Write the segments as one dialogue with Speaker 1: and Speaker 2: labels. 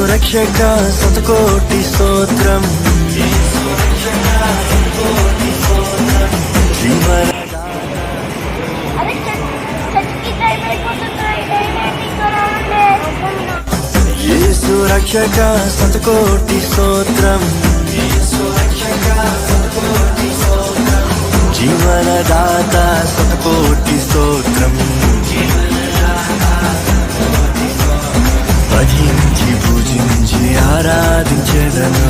Speaker 1: రక్షక శతకోటి స్తోత్రం జీవన యేసు రక్షక శతకోటి స్తోత్రం జీవనదాత శతకోటి స్తోత్రం భజించి పూజించి ఆరాధించెదను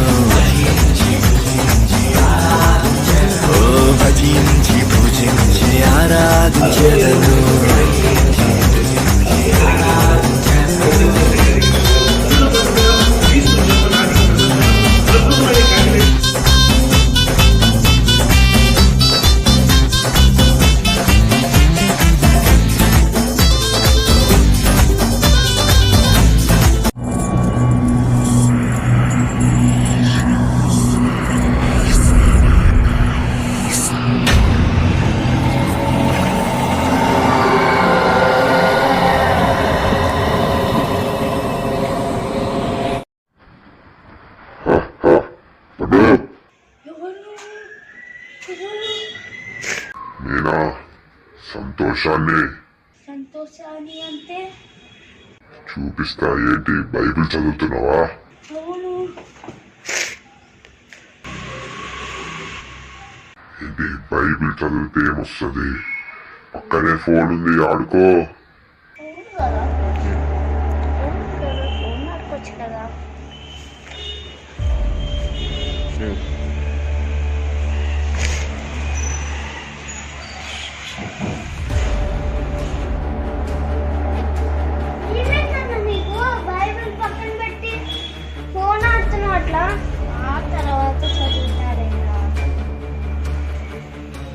Speaker 1: ఓ భజించి పూజించి ఆరాధించెదను
Speaker 2: నేనా సంతోషాన్ని
Speaker 3: అంటే
Speaker 2: చూపిస్తా. ఏంటి బైబిల్ చదువుతున్నావా?
Speaker 3: అవును.
Speaker 2: ఏంటి బైబిల్ చదివితే ఏమొస్తుంది? పక్కనే ఫోన్ ఉంది, ఆడుకో.
Speaker 3: ఫోన్ ఆడుకోవచ్చు కదా. అట్లా ఆ తర్వాత చదువుతారైనా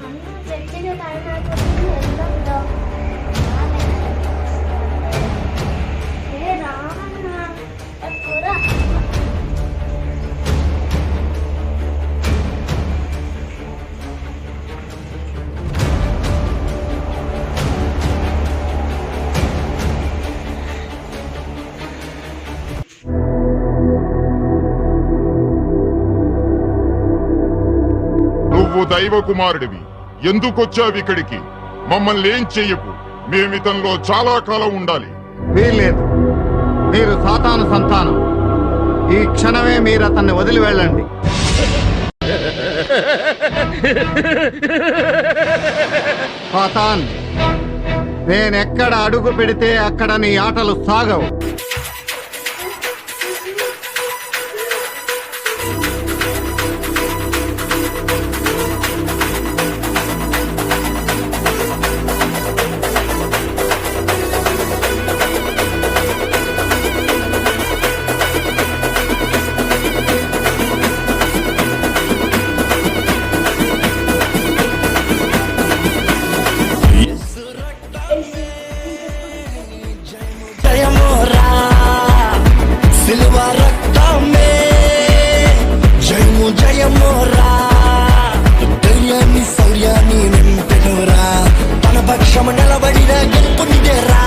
Speaker 3: అన్న గట్టిగా టైం అయిపోతుంది. వెళ్దాందా రామన్నా కూర
Speaker 2: నువ్వు దైవ కుమారుడివి, ఎందుకొచ్చావు ఇక్కడికి? మమ్మల్ని ఏం చెయ్యకు, మేమితంలో చాలా కాలం ఉండాలి.
Speaker 4: వీల్లేదు, మీరు సాతాను సంతానం. ఈ క్షణమే మీరు అతన్ని వదిలి వెళ్ళండి. సాతాన్, నేనెక్కడ అడుగు పెడితే అక్కడ నీ ఆటలు సాగవు.
Speaker 1: జయమోరా సిలువ రక్తమే జయము జయమోరా ధైర్యాన్ని శౌర్యాన్ని నింపెనురా తన పక్షము నిలబడిన గెలుపు నిదేరా